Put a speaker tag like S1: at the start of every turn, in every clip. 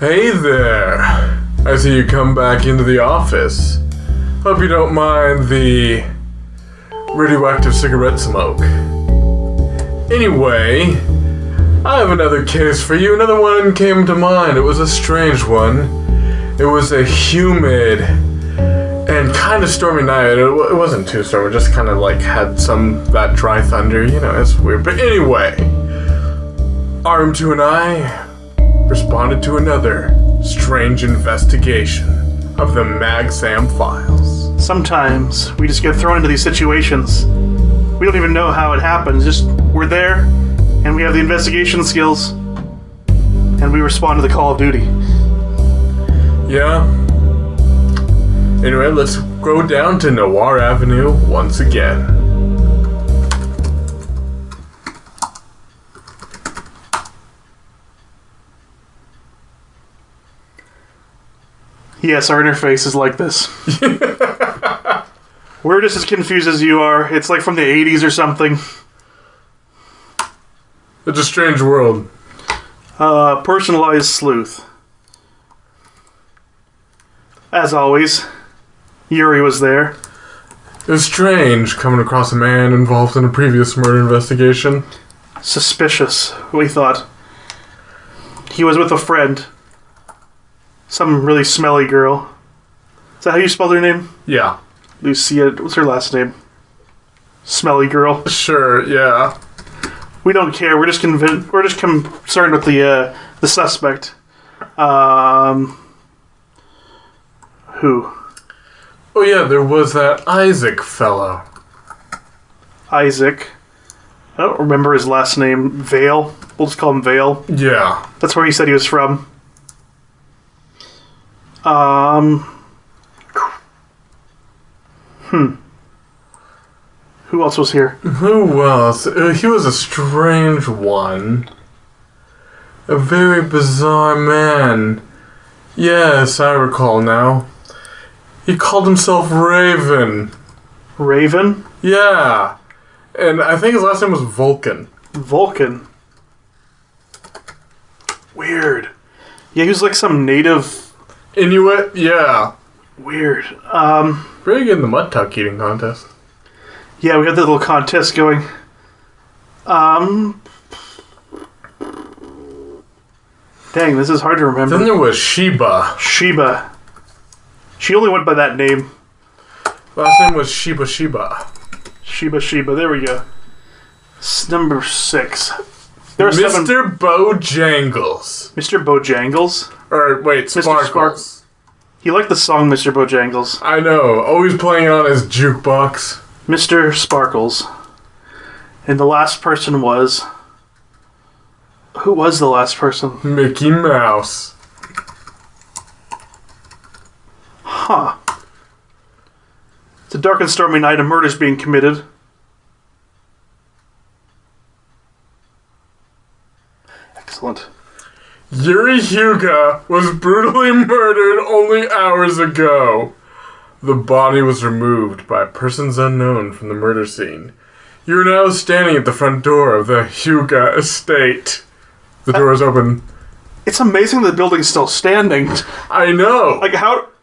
S1: Hey there. I see you come back into the office. Hope you don't mind the radioactive cigarette smoke. Anyway, I have another case for you. Another one came to mind. It was a strange one. It was a humid and kind of stormy night. It wasn't too stormy, just kind of like had that dry thunder. You know, it's weird. But anyway, RM2 and I responded to another strange investigation of the MagSam files.
S2: Sometimes we just get thrown into these situations. We don't even know how it happens. Just we're there, and we have the investigation skills, and we respond to the call of duty.
S1: Yeah. Anyway, let's go down to Noir Avenue once again.
S2: Yes, our interface is like this. We're just as confused as you are. It's like from the 80s or something.
S1: It's a strange world.
S2: Personalized sleuth. As always, Yuri was there.
S1: It was strange coming across a man involved in a previous murder investigation.
S2: Suspicious, we thought. He was with a friend. Some really smelly girl. Is that how you spelled her name?
S1: Yeah.
S2: Lucia, what's her last name? Smelly girl.
S1: Sure, yeah.
S2: We don't care. We're just concerned with the suspect. Who?
S1: Oh yeah, there was that Isaac fellow.
S2: Isaac. I don't remember his last name. Vale. We'll just call him Vale.
S1: Yeah.
S2: That's where he said he was from. Who else was here?
S1: Who else? He was a strange one. A very bizarre man. Yes, I recall now. He called himself Raven.
S2: Raven?
S1: Yeah. And I think his last name was Vulcan.
S2: Vulcan. Weird. Yeah, he was like some native...
S1: Inuit? Yeah.
S2: Weird.
S1: Very good in the mud tuck eating contest.
S2: Yeah, we had that little contest going. Dang, this is hard to remember.
S1: Then there was Sheba.
S2: Sheba. She only went by that name.
S1: Last name was Sheba.
S2: Sheba. There we go. Number 6. There are
S1: Mr. Bojangles.
S2: Mr. Bojangles?
S1: Or, wait, Sparkles.
S2: He liked the song Mr. Bojangles.
S1: I know. Always playing on his jukebox.
S2: Mr. Sparkles. And the last person was... Who was the last person?
S1: Mickey Mouse.
S2: Huh. It's a dark and stormy night. A murder's being committed. Excellent.
S1: Yuri Hyuga was brutally murdered only hours ago. The body was removed by persons unknown from the murder scene. You are now standing at the front door of the Hyuga estate. The door is open.
S2: It's amazing the building's still standing.
S1: I know.
S2: Like,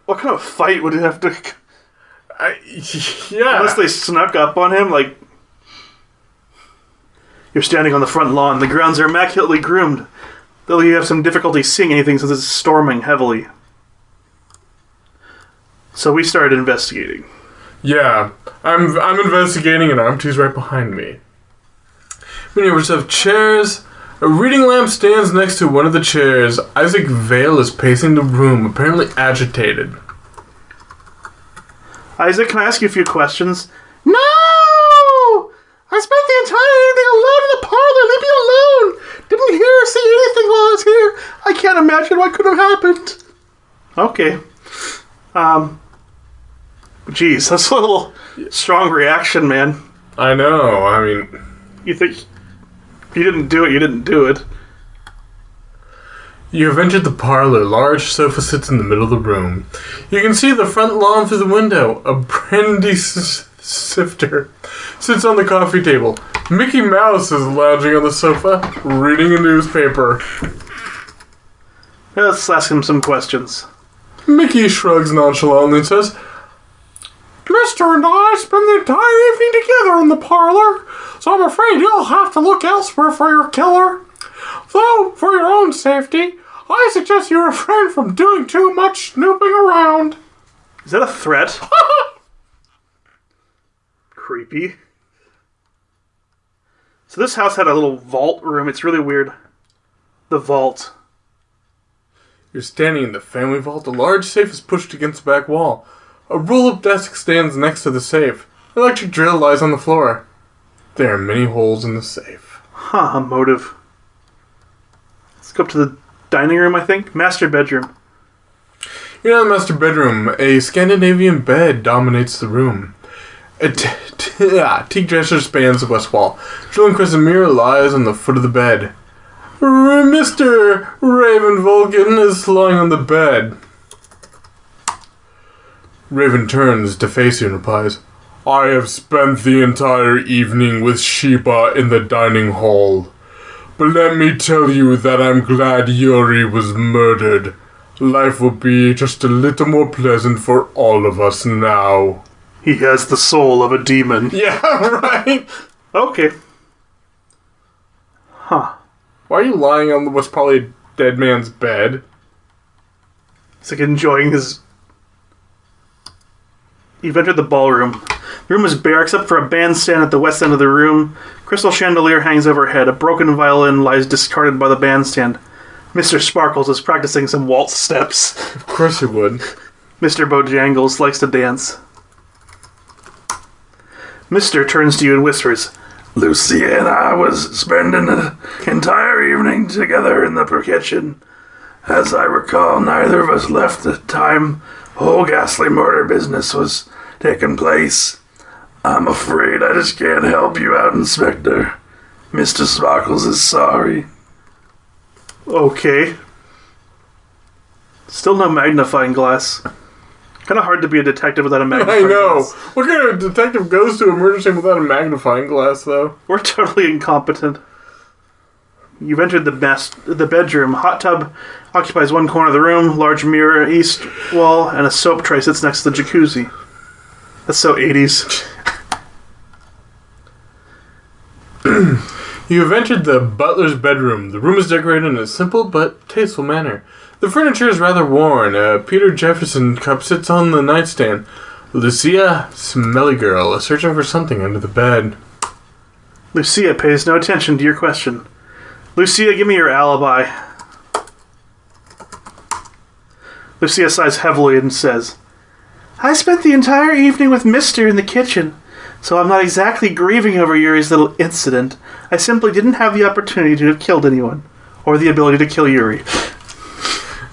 S2: what kind of fight would it have to...
S1: Yeah.
S2: Unless they snuck up on him, like... You're standing on the front lawn. The grounds are immaculately groomed. Though you have some difficulty seeing anything since it's storming heavily. So we started investigating.
S1: Yeah. I'm investigating and RM2's right behind me. Many of us have chairs. A reading lamp stands next to one of the chairs. Isaac Vale is pacing the room, apparently agitated.
S2: Isaac, can I ask you a few questions? No! I spent the entire evening alone in the parlor. Leave me alone! Didn't hear or see anything while I was here. I can't imagine what could have happened. Okay. Geez, that's a little strong reaction, man.
S1: I know, I mean...
S2: You think... If you didn't do it, you didn't do it.
S1: You have entered the parlor. Large sofa sits in the middle of the room. You can see the front lawn through the window. A brandy sifter sits on the coffee table. Mickey Mouse is lounging on the sofa, reading a newspaper.
S2: Let's ask him some questions.
S1: Mickey shrugs nonchalantly and says, Mr. and I spend the entire evening together in the parlor, so I'm afraid you'll have to look elsewhere for your killer. Though, for your own safety, I suggest you refrain from doing too much snooping around.
S2: Is that a threat? Creepy. So this house had a little vault room. It's really weird. The vault.
S1: You're standing in the family vault. A large safe is pushed against the back wall. A roll-up desk stands next to the safe. An electric drill lies on the floor. There are many holes in the safe.
S2: Huh, a motive. Let's go up to the dining room, I think. Master bedroom.
S1: You're in the master bedroom. A Scandinavian bed dominates the room. A teak dresser spans the west wall. Drilling crescent mirror lies on the foot of the bed. Mr. Raven Vulcan is lying on the bed. Raven turns to face you and replies, I have spent the entire evening with Sheba in the dining hall. But let me tell you that I'm glad Yuri was murdered. Life will be just a little more pleasant for all of us now.
S2: He has the soul of a demon.
S1: Yeah, right?
S2: Okay. Huh.
S1: Why are you lying on what's probably a dead man's bed?
S2: It's like enjoying his... You've entered the ballroom. The room is bare except for a bandstand at the west end of the room. Crystal chandelier hangs overhead. A broken violin lies discarded by the bandstand. Mr. Sparkles is practicing some waltz steps.
S1: Of course he would.
S2: Mr. Bojangles likes to dance. Mr. turns to you and whispers, Lucia and I was spending the entire evening together in the kitchen. As I recall, neither of us left the time whole ghastly murder business was taking place. I'm afraid I just can't help you out, Inspector. Mr. Sparkles is sorry. Okay. Still no magnifying glass. Kind of hard to be a detective without a magnifying glass.
S1: I know. What kind of detective goes to a murder scene without a magnifying glass, though?
S2: We're totally incompetent. You've entered the bedroom. Hot tub occupies one corner of the room. Large mirror, east wall, and a soap tray sits next to the jacuzzi. That's so 80s.
S1: You have entered the butler's bedroom. The room is decorated in a simple but tasteful manner. The furniture is rather worn. A Peter Jefferson cup sits on the nightstand. Lucia, smelly girl, is searching for something under the bed.
S2: Lucia pays no attention to your question. Lucia, give me your alibi. Lucia sighs heavily and says, I spent the entire evening with Mister in the kitchen, so I'm not exactly grieving over Yuri's little incident. I simply didn't have the opportunity to have killed anyone, or the ability to kill Yuri.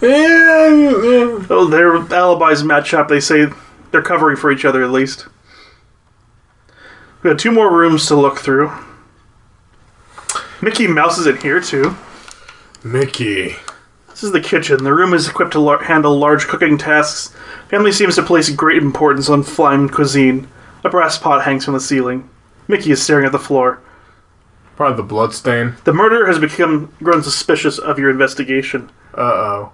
S1: Yeah.
S2: Oh, their alibis match up. They say they're covering for each other at least. We have 2 more rooms to look through. Mickey Mouse is in here too.
S1: Mickey.
S2: This is the kitchen. The room is equipped to handle large cooking tasks. Family seems to place great importance on fine cuisine. A brass pot hangs from the ceiling. Mickey is staring at the floor.
S1: Probably the bloodstain.
S2: The murderer has grown suspicious of your investigation.
S1: Uh-oh.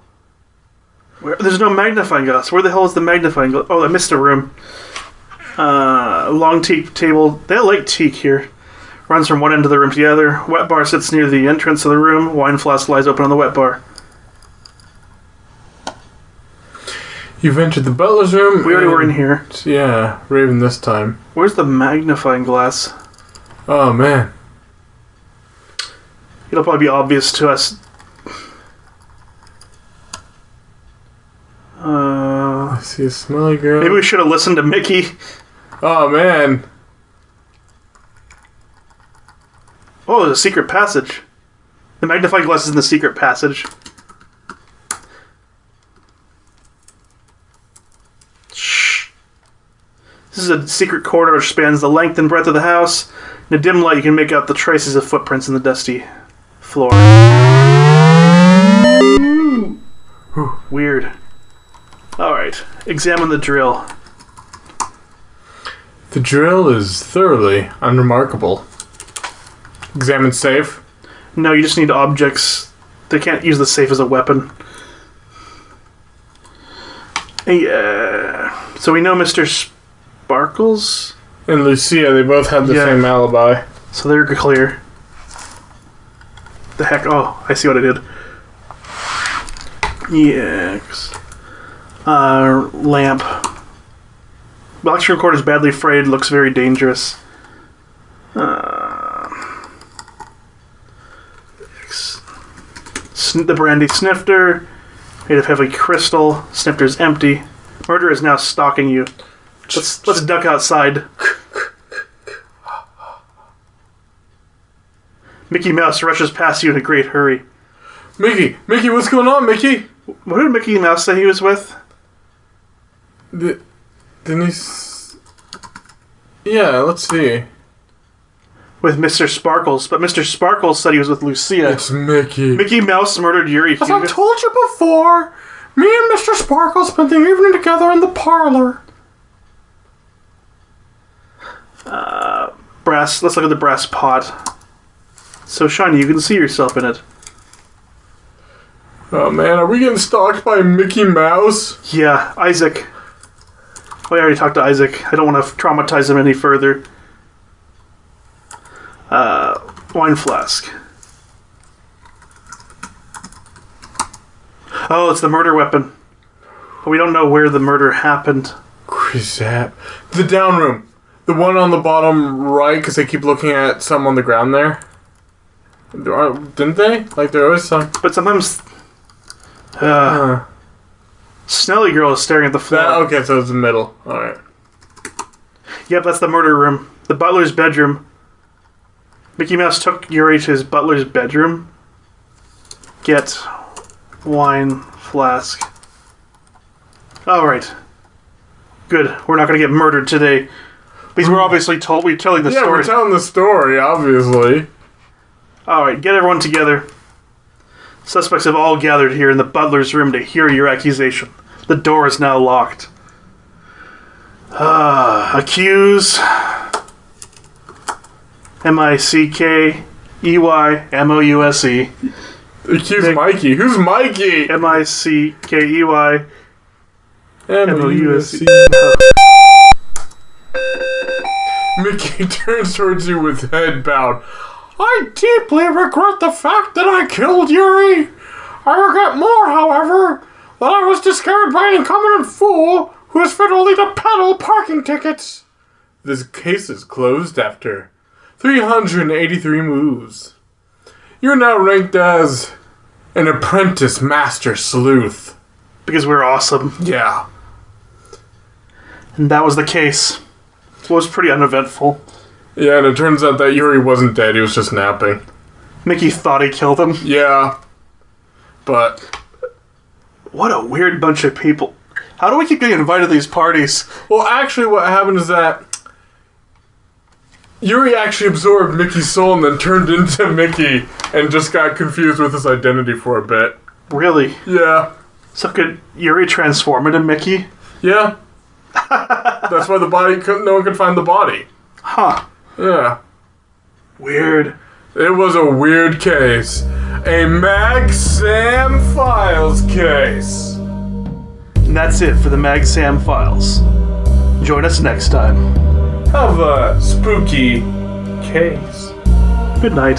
S2: There's no magnifying glass. Where the hell is the magnifying glass? Oh, I missed a room. Long teak table. They like teak here. Runs from one end of the room to the other. Wet bar sits near the entrance to the room. Wine flask lies open on the wet bar.
S1: You've entered the butler's room.
S2: We already were in here.
S1: Yeah, Raven this time.
S2: Where's the magnifying glass?
S1: Oh, man.
S2: It'll probably be obvious to us.
S1: I see a smelly girl.
S2: Maybe we should have listened to Mickey.
S1: Oh, man.
S2: Oh, there's a secret passage. The magnifying glass is in the secret passage. Shh. This is a secret corridor which spans the length and breadth of the house. In a dim light, you can make out the traces of footprints in the dusty floor. Weird. Alright, examine the drill.
S1: The drill is thoroughly unremarkable. Examine safe.
S2: No, you just need objects. They can't use the safe as a weapon. Yeah. So we know Mr. Sparkles.
S1: And Lucia, they both had the
S2: Yeah.
S1: same alibi.
S2: So they're clear. The heck? Oh, I see what I did. EX. Lamp. The electrical cord is badly frayed, looks very dangerous. The brandy snifter, made of heavy crystal. Snifter's empty. Murder is now stalking you. Let's duck outside. Mickey Mouse rushes past you in a great hurry.
S1: Mickey, what's going on, Mickey?
S2: What did Mickey Mouse say he was with?
S1: Didn't he? Yeah, let's see.
S2: With Mr. Sparkles, but Mr. Sparkles said he was with Lucia.
S1: It's Mickey.
S2: Mickey Mouse murdered Yuri.
S1: As I told you before, me and Mr. Sparkle spent the evening together in the parlor.
S2: Brass. Let's look at the brass pot. So shiny, you can see yourself in it.
S1: Oh man, are we getting stalked by Mickey Mouse?
S2: Yeah, Isaac. Oh, I already talked to Isaac. I don't want to traumatize him any further. Wine flask. Oh, it's the murder weapon. But we don't know where the murder happened.
S1: Krizap. The down room. The one on the bottom right, because they keep looking at some on the ground there. Didn't they? Like, there was some.
S2: But sometimes... Snelly Girl is staring at the floor.
S1: Okay, so it's the middle. Alright.
S2: Yep, that's the murder room. The butler's bedroom. Mickey Mouse took Yuri to his butler's bedroom. Get wine flask. Alright. Good. We're not going to get murdered today. Because we're obviously we're telling the story.
S1: Yeah, we're telling the story, obviously.
S2: Alright, get everyone together. Suspects have all gathered here in the butler's room to hear your accusation. The door is now locked. Accuse... M-I-C-K-E-Y-M-O-U-S-E.
S1: Accuse Mikey. Who's Mikey?
S2: M-I-C-K-E-Y
S1: M-O-U-S-E. Mickey turns towards you with head bowed. I deeply regret the fact that I killed Yuri. I regret more, however, that I was discovered by an incompetent fool who is fit only to peddle parking tickets. This case is closed after 383 moves. You're now ranked as an apprentice master sleuth.
S2: Because we're awesome.
S1: Yeah.
S2: And that was the case. It was pretty uneventful.
S1: Yeah, and it turns out that Yuri wasn't dead, he was just napping.
S2: Mickey thought he killed him.
S1: Yeah. But...
S2: What a weird bunch of people. How do we keep getting invited to these parties?
S1: Well, actually what happened is that Yuri actually absorbed Mickey's soul and then turned into Mickey and just got confused with his identity for a bit.
S2: Really?
S1: Yeah.
S2: So could Yuri transform into Mickey?
S1: Yeah. That's why the body no one could find the body.
S2: Huh.
S1: Yeah.
S2: Weird.
S1: It was a weird case. A Mag Sam Files case.
S2: And that's it for the Mag Sam Files. Join us next time.
S1: Have a spooky case.
S2: Good night.